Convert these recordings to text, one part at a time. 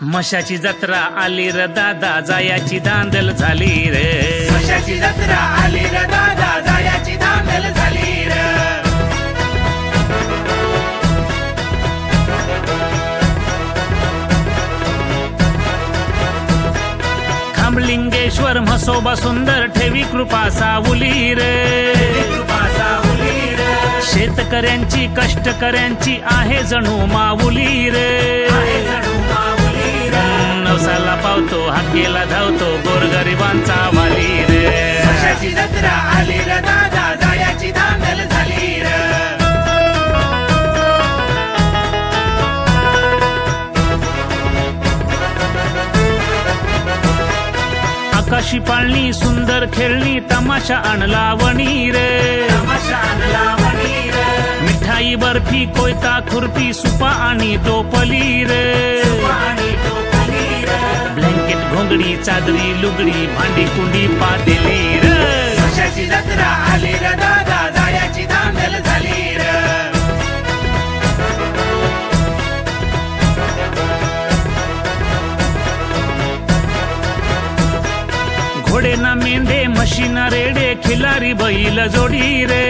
मशाची जत्रा आली र दादा, जायाची धांदल झाली रे. मशाची जत्रा आली र दादा, जायाची धांदल झाली रे. खांबलिंगेश्वर म्हसोबा सुंदर, ठेवी कृपा सावली रे. कृपा सावली रे. शेतकऱ्यांची कष्टकऱ्यांची आहे जणू माऊली रे. आहे जणू माऊली रे. नवसाला पावतो, हाकेला धावतो, गोरगरिबांचा वाली रे. मशाची जत्रा आली र दादा, जायाची धांदल झाली रे. आकाशी पाळणी, सुंदर खेळणी, तमाशा आणला वणी रे. तमाशा आणला वणी रे. मिठाई बर्फी कोयता खुर्पी, सुपा आणि टोपली रे. आणि टोपली रे. ब्लँकेट घोंगडी चादरी लुगडी, भांडी कुंडी पातेली रे. मशाची जत्रा आली र दादा, जायाची धांदल झाली रे. घोडे ना मेंढे, म्हशी ना रेडे, खिलारी बैल जोडी रे.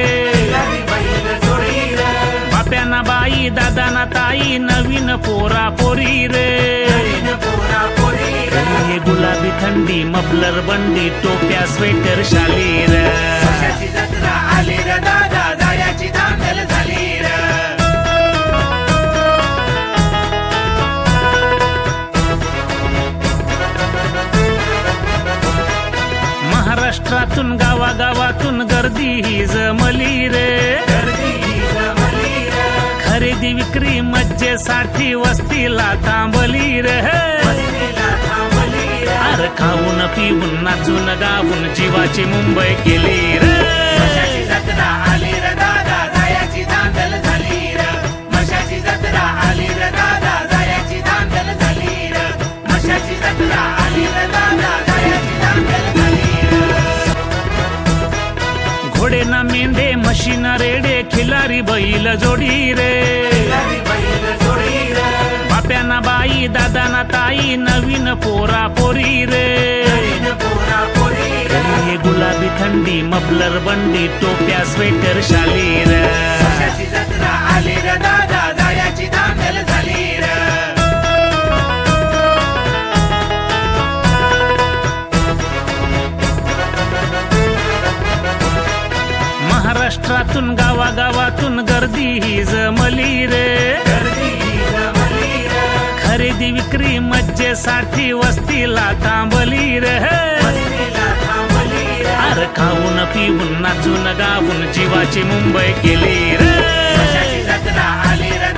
बैल जोडी रे. बाप्या ना बाई, दादा ना ताई, नवीन पोरा पोरी रे. नवीन पोरा पोरी रे. हे गुलाबी थंडी, मफलर बंडी, टोप्या स्वेटर शाली रे. मशाची जत्रा आली र दादा, जायाची धांदल झाली रे. महाराष्ट्रातून गावागावातून गर्दी ही जमली रे. गर्दी जमली रे. खरेदी विक्री मज्जेसाठी वस्तीला थांबली रे. वस्तीला थांबली रे. अरे खाऊन पिऊन नाचून गाऊन जीवाची मुंबई केली रे. मशाची जत्रा आली र दादा, जायाची धांदल झाली रे. मशाची जत्रा आली र दादा, जायाची धांदल झाली रे. मशाची जत्रा आली र दादा, जायाची धांदल झाली रे. घोडे ना मेंढे, म्हशी ना रेडे, खिलारी बैल जोडी रे. बैल जोडी रे. बाप्या ना बाई, दादा ना ताई, नवीन पोरा पोरी रे. नवीन पोरा पोरी रे. हे गुलाबी थंडी, मफलर बंडी, टोप्या स्वेटर शाली रे. मशाची जत्रा आली र दादा, जायाची धांदल झाली रे. महाराष्ट्रातून गावागावातून गर्दी ही जमली रे. गर्दी जमली रे. खरेदी विक्री मज्जेसाठी वस्तीला थांबली रे. वस्तीला थांबली रे. अरे खाऊन पिऊन नाचून गाऊन जीवाची मुंबई केली रे. मशाची जत्रा आली र